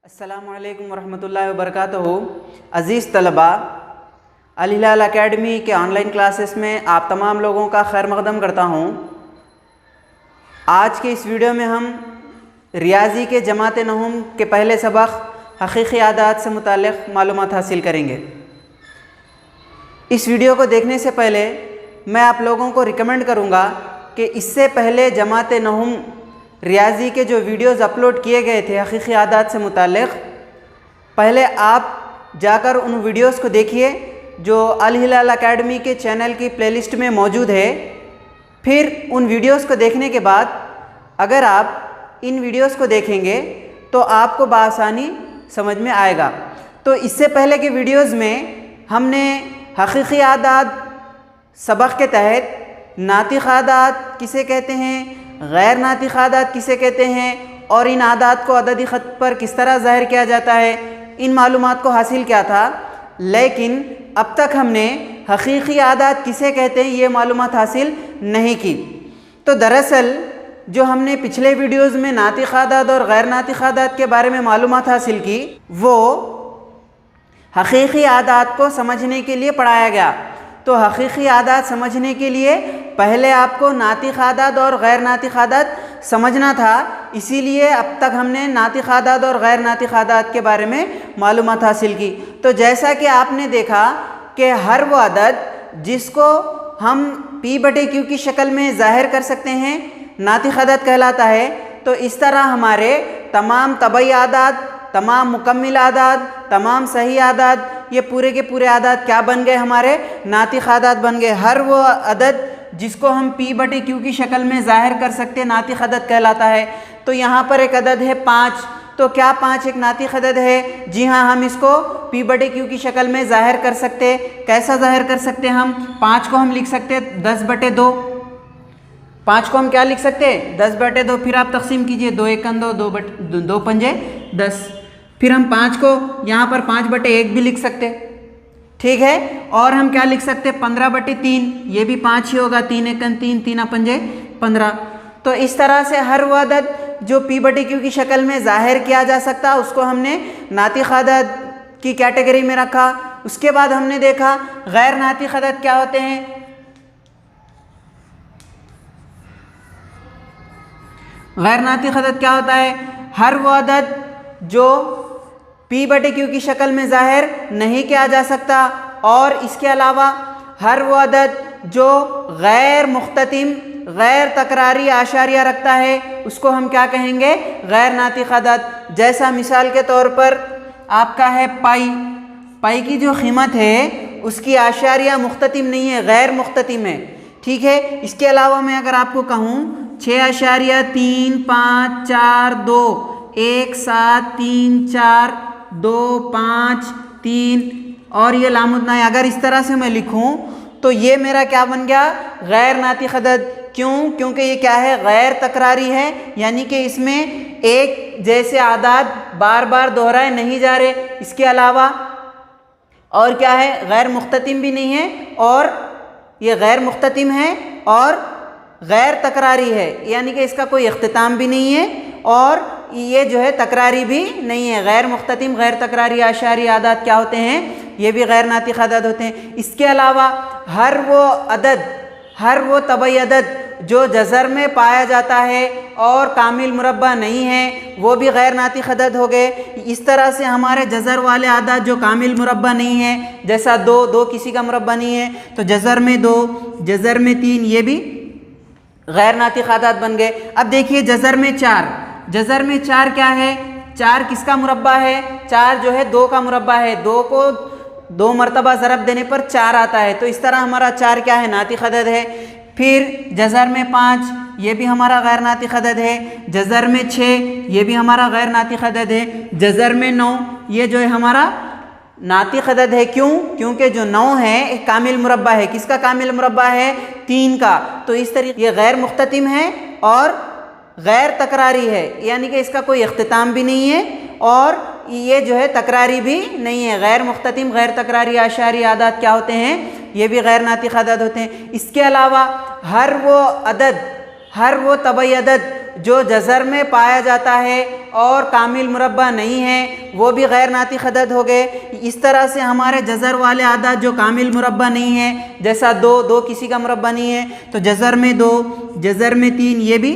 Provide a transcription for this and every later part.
अस्सलामुअलैकुम वरहमतुल्लाहि वबरकातुहू। अज़ीज़ तलबा, अल हिलाल एकेडमी के ऑनलाइन क्लासेस में आप तमाम लोगों का खैर मक़दम करता हूँ। आज के इस वीडियो में हम रियाज़ी के जमात नहुम के पहले सबक हक़ीक़ी आदात से मुताल्लिक़ मालूमात हासिल करेंगे। इस वीडियो को देखने से पहले मैं आप लोगों को रिकमेंड करूँगा कि इससे पहले जमात नहुम रियाज़ी के जो वीडियोज़ अपलोड किए गए थे हक़ीक़ी आदात से मुताल्लिक़, पहले आप जाकर उन वीडियोज़ को देखिए जो अल हिलाल एकेडमी के चैनल की प्लेलिस्ट में मौजूद है। फिर उन वीडियोज़ को देखने के बाद अगर आप इन वीडियोज़ को देखेंगे तो आपको बआसानी समझ में आएगा। तो इससे पहले के वीडियोज़ में हमने हक़ीक़ी आदात सबक के तहत नातिक़ आदात किसे कहते हैं, गैर नातिक़ आदात किसे कहते हैं और इन आदात को अददी ख़त पर किस तरह ज़ाहिर किया जाता है, इन मालूमात को हासिल किया था। लेकिन अब तक हमने हक़ीक़ी आदात किसे कहते हैं ये मालूमात हासिल नहीं की। तो दरअसल जो हमने पिछले वीडियोज़ में नातिक़ आदात और गैर नातिक़ आदात के बारे में मालूमात हासिल की वो हक़ीक़ी आदात को समझने के लिए पढ़ाया गया। तो हक़ीक़ी आदात समझने के लिए पहले आपको नातिक़ आदात और गैर नातिक़ आदात समझना था, इसीलिए अब तक हमने नातिक़ आदात और गैर नातिक़ आदात के बारे में मालूमात हासिल की। तो जैसा कि आपने देखा कि हर वो अदद जिसको हम P/Q की शक्ल में ज़ाहिर कर सकते हैं नातिक़ आदात कहलाता है। तो इस तरह हमारे तमाम तबई आदात, तमाम मुकम्मिल आदात, तमाम सही आदात, ये पूरे के पूरे आदात क्या बन गए, हमारे नातिक़ आदात बन गए। हर वो अदद जिसको हम P/Q की शक्ल में ज़ाहिर कर सकते हैं नातिक़ अदद कहलाता है। तो यहाँ पर एक अदद है 5। तो क्या 5 एक नातिक़ अदद है? जी हाँ, हम इसको P/Q की शक्ल में ज़ाहिर कर सकते हैं। कैसा ज़ाहिर कर सकते हैं हम? 5 को हम लिख सकते हैं 10/2। 5 को हम क्या लिख सकते हैं? 10/2। फिर आप तक़सीम कीजिए, 2 एकन 2, 2 पंजे 10। फिर हम 5 को यहाँ पर 5/1 भी लिख सकते हैं, ठीक है। और हम क्या लिख सकते हैं? 15/3, ये भी 5 ही होगा। 3 एकन 3, 3 पंजे 15। तो इस तरह से हर वो अदद जो P/Q की शक्ल में ज़ाहिर किया जा सकता है उसको हमने नातिक़ आदात की कैटेगरी में रखा। उसके बाद हमने देखा गैर नातिक़ आदात क्या होते हैं। गैर नातिक़ अदद क्या होता है? हर वो अदद जो P/Q की शक्ल में ज़ाहिर नहीं किया जा सकता और इसके अलावा हर वो अदद जो गैर मुख्ततिम, गैर तकरारी आशारिया रखता है उसको हम क्या कहेंगे? गैर नातिक़ अदद। जैसा मिसाल के तौर पर आपका है पाई की जो कीमत है उसकी आशारिया मुख्ततिम नहीं है, गैर मुख्ततिम है, ठीक है। इसके अलावा मैं अगर आपको कहूँ 6.3, 5, 4, 2, 1, 7, 3, 4, 2, 5, 3 और ये लामुद्दना है। अगर इस तरह से मैं लिखूं तो ये मेरा क्या बन गया? गैर नातिक़ अदद। क्यों? क्योंकि ये क्या है? गैर तकरारी है, यानी कि इसमें एक जैसे आदात बार बार दोहराए नहीं जा रहे। इसके अलावा और क्या है? गैर मुख्ततिम भी नहीं है, और ये गैर मुख्ततिम है और गैर तकरारी है, यानी कि इसका कोई इख्तिताम भी नहीं है और ये जो है तकरारी भी नहीं है। गैर मुख्ततिम, गैर तकरारी आशारी आदात क्या होते हैं? ये भी गैर नातिक़ आदात होते हैं। इसके अलावा हर वो अदद, हर वो तबई अदद जो जज़र में पाया जाता है और कामिल मुरब्बा नहीं है वो भी गैर नातिक़ अदद हो गए। इस तरह से हमारे जज़र वाले आदात जो कामिल मुरब्बा नहीं है, जैसा 2 किसी का मुरब्बा नहीं है तो जज़र में 2, जज़र में 3, ये भी गैर नातिक़ आदात बन गए। अब देखिए जज़र में 4, जज़र में 4 क्या है? 4 किसका मुरब्बा है? 4 जो है 2 का मुरब्बा है। 2 को 2 मरतबा ज़रब देने पर 4 आता है। तो इस तरह हमारा 4 क्या है? नातिक़ अदद है। फिर जज़र में 5, ये भी हमारा गैर नातिक़ अदद है। जज़र में 6, ये भी हमारा गैर नातिक़ अदद है। जज़र में 9, ये जो है हमारा नातिक़ अदद है। क्यों? क्योंकि जो 9 है एक कामिल मुरब्बा है। किसका कामिल मुरब्बा है? 3 का। तो इस तरीके ये गैर मुख्ततिम है और गैर तकरारी है, यानी कि इसका कोई इख्तिताम भी नहीं है और ये जो है तकरारी भी नहीं है। गैर मुख्ततिम, गैर तकरारी आशारी आदात क्या होते हैं? ये भी गैर नातिक़ आदात होते हैं। इसके अलावा हर वो अदद, हर वो तबई अदद जो जज़र में पाया जाता है और कामिल मुरब्बा नहीं है वो भी गैर नातिक़ अदद हो गए। इस तरह से हमारे जज़र वाले आदाद जो कामिल मुरब्बा नहीं है, जैसा दो किसी का मुरब्बा नहीं है तो जज़र में 2, जज़र में 3, ये भी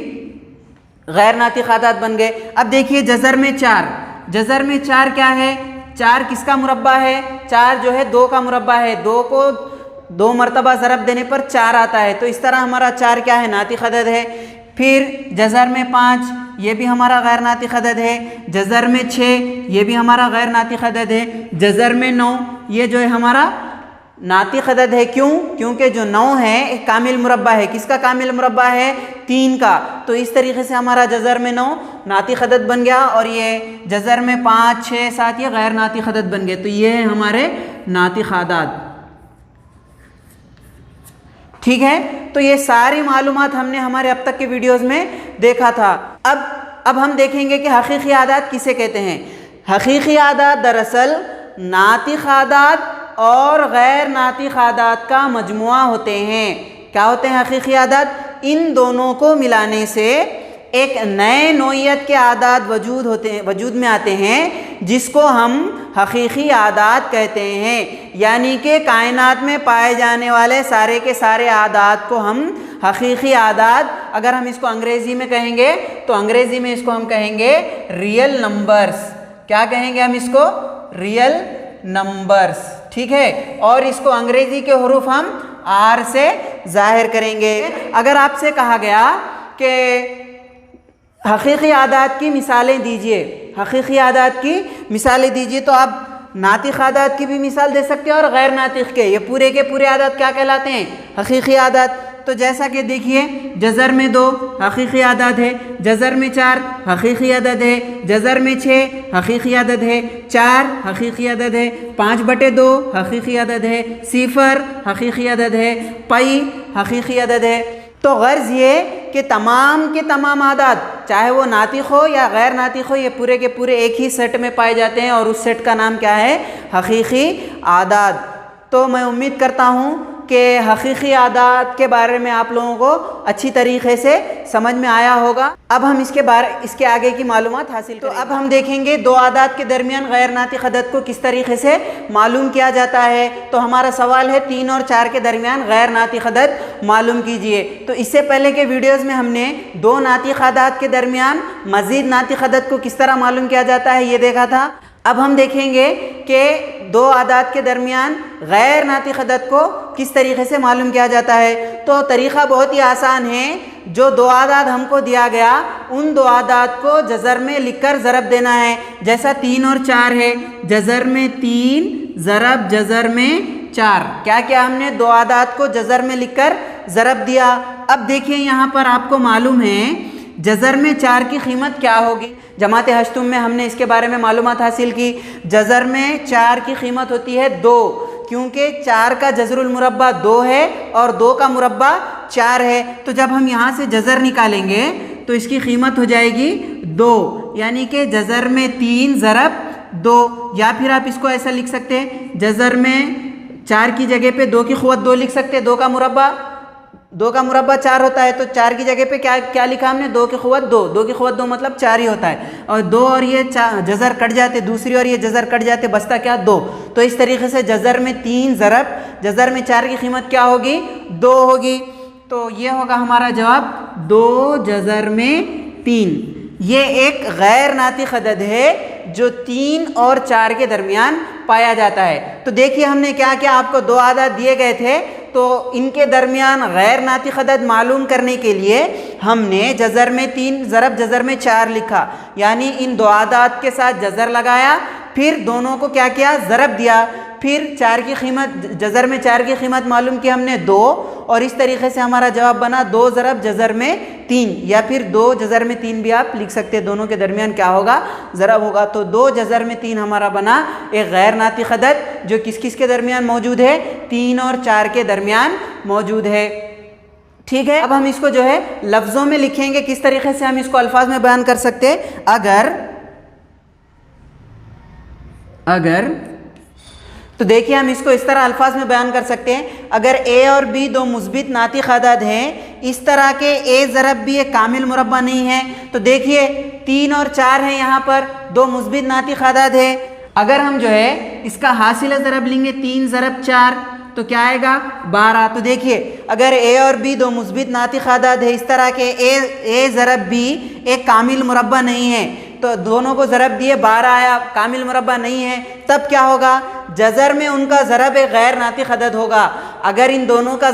गैर नातिक़ आदाद बन गए। अब देखिए जज़र में 4, जज़र में 4 क्या है? 4 किसका मुरब्बा है? 4 जो है 2 का मुरब्बा है। 2 को 2 मरतबा ज़रब देने पर 4 आता है, तो इस तरह हमारा 4 क्या है? नातिक़ अदद है। फिर जज़र में 5, ये भी हमारा गैर नातिक़ अदद है। जज़र में 6, ये भी हमारा गैर नातिक़ अदद है। जज़र में 9, ये जो है हमारा नातिक़ अदद है। क्यों? क्योंकि जो 9 है एक कामिल मुरब्बा है। किसका कामिल मुरब्बा है? 3 का। तो इस तरीके से हमारा जज़र में 9 नातिक़ अदद बन गया और ये जज़र में 5, 6, 7 ये गैर नातिक़ अदद बन गए। तो ये है हमारे नातिक़ आदाद। ठीक है, तो ये सारी मालूमात हमने हमारे अब तक के वीडियोस में देखा था। अब हम देखेंगे कि हकीकी आदाद किसे कहते हैं। हकीकी आदाद दरअसल नातिक़ आदाद और गैर नातिक़ आदाद का मजमुआ होते हैं। क्या होते हैं हकीकी आदाद? इन दोनों को मिलाने से एक नए नौइयत के आदाद वजूद में आते हैं जिसको हम हकीकी आदाद कहते हैं। यानी कि कायनात में पाए जाने वाले सारे के सारे आदाद को हम हकीकी आदाद, अगर हम इसको अंग्रेज़ी में कहेंगे तो अंग्रेज़ी में इसको हम कहेंगे रियल नंबर्स। क्या कहेंगे हम इसको? Real numbers. ठीक है, और इसको अंग्रेज़ी के हरूफ हम R से ज़ाहिर करेंगे। अगर आपसे कहा गया कि हकीकी आदाद की मिसालें दीजिए, हकीकी आदाद की मिसालें दीजिए, तो आप नातिक़ आदाद की भी मिसाल दे सकते हैं और गैर नातिक़ के। ये पूरे के पूरे आदाद क्या कहलाते हैं? हकीकी आदाद। तो जैसा कि देखिए जज़र में 2 हकीकी आदाद है, जज़र में 4 हकीकी अदद है, जज़र में 6 हकीकी अदद है, 4 हकीकी अदद है, 5/2 हकीकी अदद है, 0 हकीकी अदद है, पई हकीकी अदद है। तो गर्ज़ ये कि तमाम के तमाम आदाद चाहे वो नातिक़ हो या गैर नातिक़ हो, ये पूरे के पूरे एक ही सेट में पाए जाते हैं और उस सेट का नाम क्या है? हकीकी आदाद। तो मैं उम्मीद करता हूँ कि हकीकी आदाद के बारे में आप लोगों को अच्छी तरीके से समझ में आया होगा। अब हम इसके आगे की मालूमात हासिल करेंगे। तो अब हम देखेंगे 2 आदाद के दरमियान गैर नातिक़ अदद को किस तरीके से मालूम किया जाता है। तो हमारा सवाल है 3 और 4 के दरमियान गैर नातिक़ अदद मालूम कीजिए। तो इससे पहले के वीडियोज़ में हमने 2 नातिक़ आदाद के दरमियान मज़ीद नातिक़ अदद को किस तरह मालूम किया जाता है ये देखा था। अब हम देखेंगे कि 2 आदाद के दरमियान गैर नातिक़ अदद को किस तरीके से मालूम किया जाता है। तो तरीक़ा बहुत ही आसान है। जो 2 आदाद हमको दिया गया उन 2 आदाद को जज़र में लिखकर ज़रब देना है। जैसा 3 और 4 है, जज़र में 3 ज़रब जज़र में 4। क्या किया हमने? 2 आदाद को जज़र में लिखकर ज़रब दिया। अब देखिए यहाँ पर आपको मालूम है जज़र में 4 की कीमत क्या होगी। जमात हश्तुम में हमने इसके बारे में मालूमात हासिल की। जज़र में 4 की कीमत होती है 2, क्योंकि 4 का जज़रुल मुरब्बा 2 है और 2 का मुरब्बा 4 है। तो जब हम यहाँ से जज़र निकालेंगे तो इसकी कीमत हो जाएगी 2, यानी कि जज़र में 3 ज़रब 2। या फिर आप इसको ऐसा लिख सकते हैं, जज़र में 4 की जगह पे 2 की क़ुव्वत 2 लिख सकते हैं। 2 का मुरब्बा 4 होता है, तो 4 की जगह पे क्या लिखा हमने? 2 की क़ुव्वत 2। 2 की क़ुव्वत 2 मतलब 4 ही होता है। और 2 और ये जज़र कट जाते, दूसरी और ये जज़र कट जाते, बचता क्या? 2। तो इस तरीके से जज़र में 3 ज़रब जज़र में 4 की कीमत क्या होगी? 2 होगी। तो ये होगा हमारा जवाब 2 जज़र में 3। ये एक गैर नातिक़ अदद है जो 3 और 4 के दरमियान पाया जाता है। तो देखिए हमने क्या किया, आपको 2 आदाद दिए गए थे तो इनके दरमियान गैर नातिक़ अदद मालूम करने के लिए हमने जज़र में 3 ज़रब जज़र में 4 लिखा, यानी इन 2 आदाद के साथ जज़र लगाया, फिर दोनों को क्या किया? ज़रब दिया। फिर 4 की कीमत, जज़र में 4 की कीमत मालूम की हमने 2, और इस तरीके से हमारा जवाब बना 2 ज़रब जज़र में 3, या फिर 2 जज़र में 3 भी आप लिख सकते हैं। दोनों के दरमियान क्या होगा? ज़रब होगा। तो 2 जज़र में 3 हमारा बना एक गैर नातिक़ अदद जो किस किस के दरमियान मौजूद है? 3 और 4 के दरमियान मौजूद है। ठीक है, अब हम इसको जो है लफ्ज़ों में लिखेंगे। किस तरीके से हम इसको अल्फाज में बयान कर सकते हैं? अगर तो देखिए हम इसको इस तरह अल्फाज में बयान कर सकते हैं। अगर ए और बी 2 मुस्बित नातिक़ आदाद हैं, इस तरह के ए ज़रब भी एक कामिल मुरब्बा नहीं है। तो देखिए 3 और 4 है, यहाँ पर 2 मुस्बित नातिक़ आदाद है। अगर हम जो है इसका हासिल ज़रब लेंगे 3 ज़रब 4 तो क्या आएगा 12। तो देखिए अगर ए और बी 2 मुस्बित नातिक़ आदाद है, इस तरह के ए ज़रब बी एक कामिल मुरब्बा नहीं है, तो दोनों को ज़रब दिए 12 आया, कामिल मुरब्बा नहीं है, तब क्या होगा जज़र में उनका ज़रब एक गैर नातिक़ अदद होगा। अगर इन दोनों का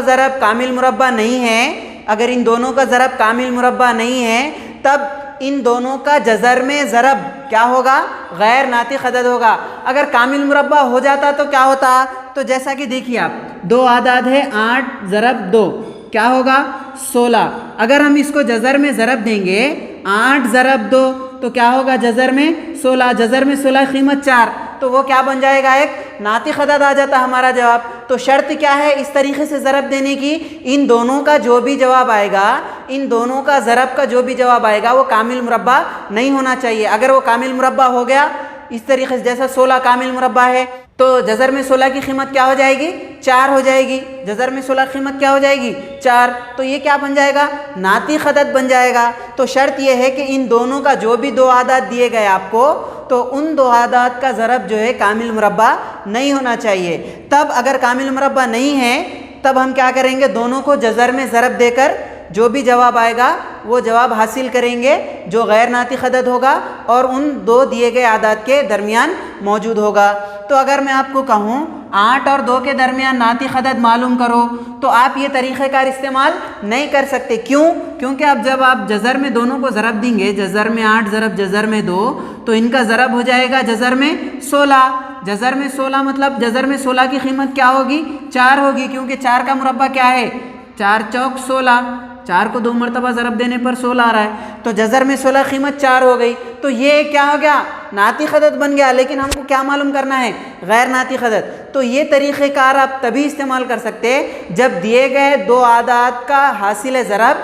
ज़रब कामिल मुरब्बा नहीं है, अगर इन दोनों का ज़रब कामिल मुरब्बा नहीं है, तब इन दोनों का जज़र में ज़रब क्या होगा गैर नातिक़ अदद होगा। अगर कामिल मुरब्बा हो जाता तो क्या होता, तो जैसा कि देखिए आप 2 आदाद है 8 ज़रब 2 क्या होगा 16। अगर हम इसको जज़र में ज़रब देंगे 8 ज़रब 2 तो क्या होगा जज़र में 16, जज़र में 16 कीमत 4, तो वो क्या बन जाएगा एक नातिक़ अदद आ जाता हमारा जवाब। तो शर्त क्या है इस तरीके से ज़रब देने की, इन दोनों का जो भी जवाब आएगा, इन दोनों का ज़रब का जो भी जवाब आएगा वो कामिल मुरब्बा नहीं होना चाहिए। अगर वो कामिल मुरब्बा हो गया इस तरीके से, जैसा 16 कामिल मुरब्बा है तो जज़र में 16 की कीमत क्या हो जाएगी 4 हो जाएगी, जज़र में 16 की कीमत क्या हो जाएगी 4, तो ये क्या बन जाएगा नातिक़ अदद बन जाएगा। तो शर्त यह है कि इन दोनों का जो भी 2 आदाद दिए गए आपको, तो उन 2 आदाद का ज़रब जो है कामिल मुरब्बा नहीं होना चाहिए। तब अगर कामिल मुरब्बा नहीं है तब हम क्या करेंगे, दोनों को जज़र में ज़रब देकर जो भी जवाब आएगा वो जवाब हासिल करेंगे जो गैर नातिक़ अदद होगा और उन 2 दिए गए आदाद के दरमियान मौजूद होगा। तो अगर मैं आपको कहूँ 8 और 2 के दरमियान नातिक़ अदद मालूम करो, तो आप ये तरीक़ेकार इस्तेमाल नहीं कर सकते। क्यों? क्योंकि अब जब आप जज़र में दोनों को ज़रब देंगे, जज़र में 8 ज़रब जज़र में 2, तो इनका ज़रब हो जाएगा जज़र में 16। जज़र में 16 मतलब जज़र में 16 की कीमत क्या होगी 4 होगी, क्योंकि 4 का मुरब्बा क्या है 4 चौक 16, 4 को 2 मरतबा ज़रब देने पर 16 आ रहा है, तो जज़र में 16 कीमत 4 हो गई। तो ये क्या हो गया नातिक़ अदद बन गया, लेकिन हमको क्या मालूम करना है गैर नातिक़ अदद। तो ये तरीक़ेकार आप तभी इस्तेमाल कर सकते हैं जब दिए गए 2 आदाद का हासिल ज़रब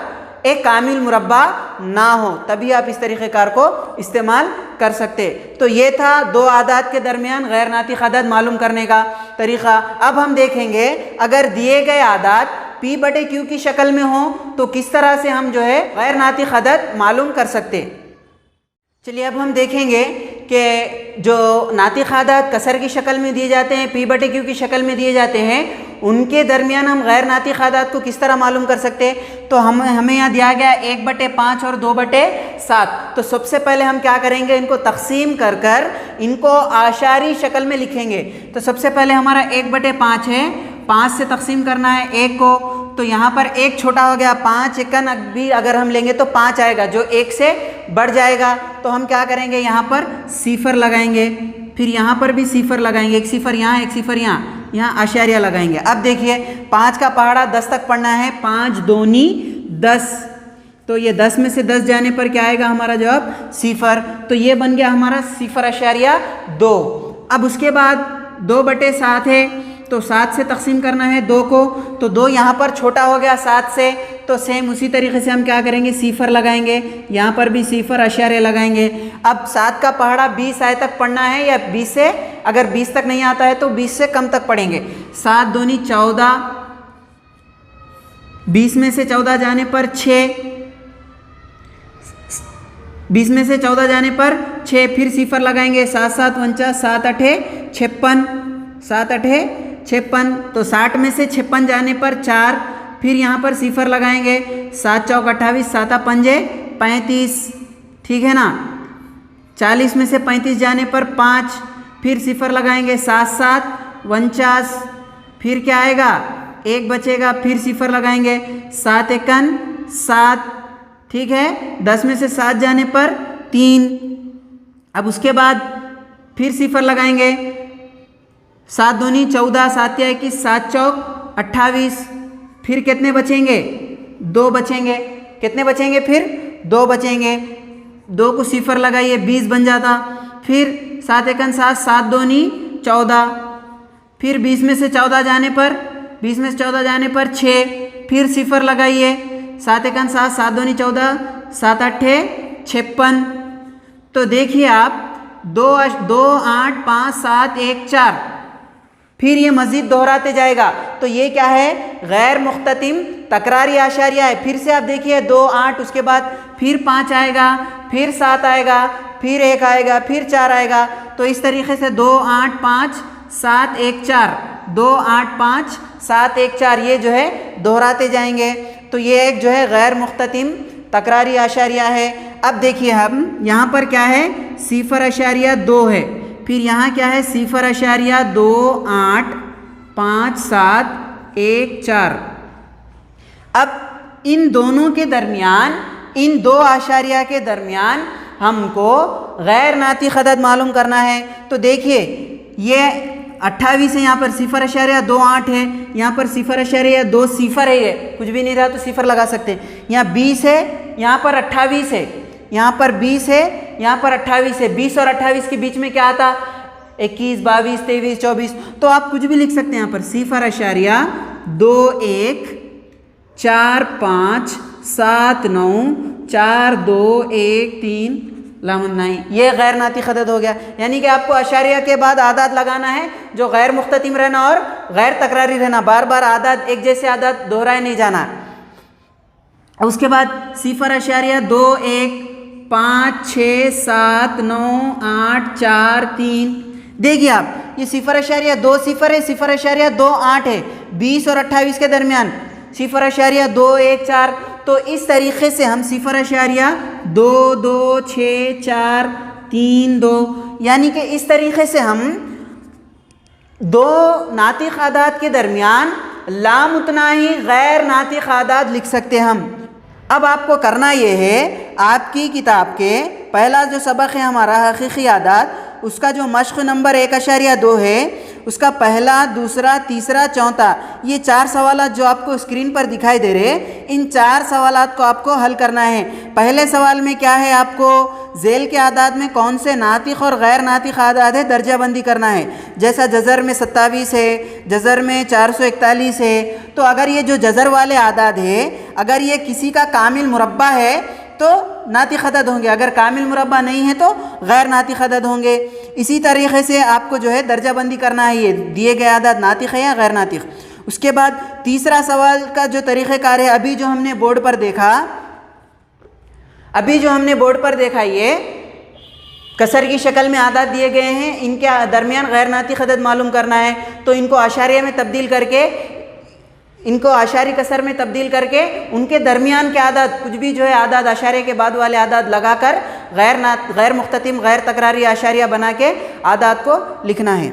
एक कामिल मुरब्बा ना हो, तभी आप इस तरीक़ेकार को इस्तेमाल कर सकते। तो ये था 2 आदाद के दरमियान गैर नातिक़ अदद मालूम करने का तरीक़ा। अब हम देखेंगे अगर दिए गए आदाद P/Q की शक्ल में हो तो किस तरह से हम जो है गैर नातिक़ अदद मालूम कर सकते। चलिए अब हम देखेंगे कि जो नातिक़ आदाद कसर की शक्ल में दिए जाते हैं, P/Q की शक्ल में दिए जाते हैं, उनके दरमियान हम गैर नातिक़ आदाद को किस तरह मालूम कर सकते हैं। तो हमें यहाँ दिया गया 1/5 और 2/7। तो सबसे पहले हम क्या करेंगे, इनको तकसीम कर इनको आशारी शक्ल में लिखेंगे। तो सबसे पहले हमारा 1/5 है, 5 से तकसीम करना है 1 को, तो यहाँ पर 1 छोटा हो गया, 5 एकन भी अगर हम लेंगे तो 5 आएगा जो 1 से बढ़ जाएगा। तो हम क्या करेंगे यहाँ पर सिफर लगाएंगे, फिर यहाँ पर भी सिफर लगाएंगे, एक सिफर यहाँ एक सिफर यहाँ आशारिया लगाएंगे। अब देखिए 5 का पहाड़ा 10 तक पढ़ना है, 5 दूनी 10, तो ये 10 में से 10 जाने पर क्या आएगा हमारा जवाब सिफर। तो ये बन गया हमारा 0.2। अब उसके बाद 2/7 है, तो 7 से तकसीम करना है 2 को, तो 2 यहाँ पर छोटा हो गया 7 से, तो सेम उसी तरीके से हम क्या करेंगे सिफर लगाएंगे, यहाँ पर भी सिफर अशारे लगाएंगे। अब 7 का पहाड़ा 20 आए तक पढ़ना है, या 20 से अगर 20 तक नहीं आता है तो 20 से कम तक पढ़ेंगे। 7 दूनी 14, 20 में से 14 जाने पर 6, 20 में से 14 जाने पर 6, फिर सिफर लगाएंगे, 7 7 49, 7 8 56, 7 8 56, तो 60 में से 56 जाने पर 4, फिर यहाँ पर सिफर लगाएंगे, 7 चौक 28, 7 5 35, ठीक है ना। 40 में से 35 जाने पर 5, फिर सिफर लगाएंगे, 7 7 49, फिर क्या आएगा 1 बचेगा, फिर सिफर लगाएंगे, 7 एकन 7, ठीक है। 10 में से 7 जाने पर 3, अब उसके बाद फिर सिफर लगाएंगे, 7 दूनी 14, 7 या 21, 7 चौक 28, फिर कितने बचेंगे 2 बचेंगे, कितने बचेंगे फिर 2 बचेंगे, 2 को सिफर लगाइए 20 बन जाता, फिर 7 एकन 7, 7 दूनी 14, फिर 20 में से 14 जाने पर 6, फिर सिफर लगाइए, 7 एकन 7, 7 दूनी 14, 7 8 56। तो देखिए आप 2 8 5 7 1 4, फिर ये मज़ीद दोहराते जाएगा। तो ये क्या है, गैर मुख्ततिम तकरारी आशारिया है। फिर से आप देखिए 2 8, उसके बाद फिर 5 आएगा, फिर 7 आएगा, फिर 1 आएगा, फिर 4 आएगा। तो इस तरीके से 2 8 5 7 1 4, 2 8 5 7 1 4 ये जो है दोहराते जाएंगे। तो ये एक जो है गैर मुख्ततिम तकरारी आशारिया है। अब देखिए हम यहाँ पर क्या है, 0.2 है, फिर यहाँ क्या है 0.2 8 5 7 1 4। अब इन दोनों के दरमियान, इन दो आशारिया के दरमियान हमको गैर नातिक अदद मालूम करना है। तो देखिए ये 28 है, यहाँ पर 0.28 है, यहाँ पर 0.2 सिफर है, ये कुछ भी नहीं रहा तो सिफर लगा सकते हैं। यहाँ 20 है, यहाँ पर 28 है, यहाँ पर 20 है, यहाँ पर 28 है। 20 और 28 के बीच में क्या आता, 21 22 23 24। तो आप कुछ भी लिख सकते हैं यहाँ पर 0.2 1 4 5 7 9 4 2 1 3 नहीं, ये गैर नातिक अदद हो गया। यानी कि आपको अशारिया के बाद आदाद लगाना है जो गैर मुख्ततिम रहना और गैर तकरारी रहना, बार बार आदाद एक जैसे आदाद दोहराए नहीं जाना। उसके बाद 0.2 1 5 6 7 9 8 4 3। देखिए आप ये 0.2 सिफर है, 0.2 8 है, 20 और 28 के दरमियान 0.2 1 4। तो इस तरीके से हम 0.2 2 6 4 3 2, यानी कि इस तरीके से हम दो नातिक आदाद के दरमियान लामुतनाही गैर नातिक आदाद लिख सकते हैं हम। अब आपको करना ये है, आपकी किताब के पहला जो सबक है हमारा हकीकी आदाद, उसका जो मश्क नंबर 1.2 है, उसका पहला दूसरा तीसरा चौथा ये 4 सवालात जो आपको स्क्रीन पर दिखाई दे रहे हैं, इन 4 सवालात को आपको हल करना है। पहले सवाल में क्या है, आपको झेल के आदाद में कौन से नातिक और गैर नातिक आदाद है दर्जाबंदी करना है। जैसा जज़र में 27 है, जज़र में 441 है। तो अगर ये जो जज़र वाले आदाद है, अगर ये किसी का कामिल मुरब्बा है तो नातिक अदद होंगे, अगर कामिल मुरब्बा नहीं है तो गैर नातिक अदद होंगे। इसी तरीके से आपको जो है दर्जाबंदी करना है, ये दिए गए आदाद नातिक है या गैर नातिक। उसके बाद तीसरा सवाल का जो तरीक़ेकार है, अभी जो हमने बोर्ड पर देखा ये कसर की शक्ल में आदाद दिए गए हैं, इनके दरमियान गैर नातिक अदद मालूम करना है। तो इनको आशारिया में तब्दील करके, इनको आशारी कसर में तब्दील करके उनके दरमियान के आदाद, कुछ भी जो है आदाद आशारे के बाद वाले आदाद लगाकर गैर मुख्ततिम गैर तकरारी आशारिया बना के आदाद को लिखना है।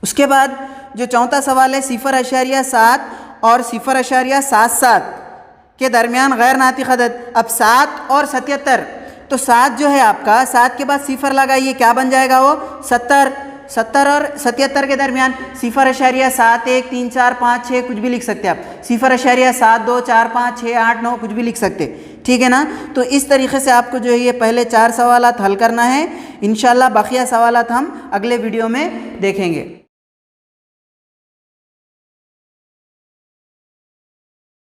उसके बाद जो चौथा सवाल है 0.7 और 0.77 के दरमियान गैर नातिक अदद। अब 7 और 77, तो 7 जो है आपका, 7 के बाद सिफर लगाइए, क्या बन जाएगा वो 70। 70 और 77 के दरमियान 0.7 1 3 4 5 6 कुछ भी लिख सकते हैं आप, 0.7 2 4 5 6 8 9 कुछ भी लिख सकते, ठीक है ना। तो इस तरीके से आपको जो है ये पहले 4 सवालात हल करना है। इंशाल्लाह बाकिया सवालात हम अगले वीडियो में देखेंगे।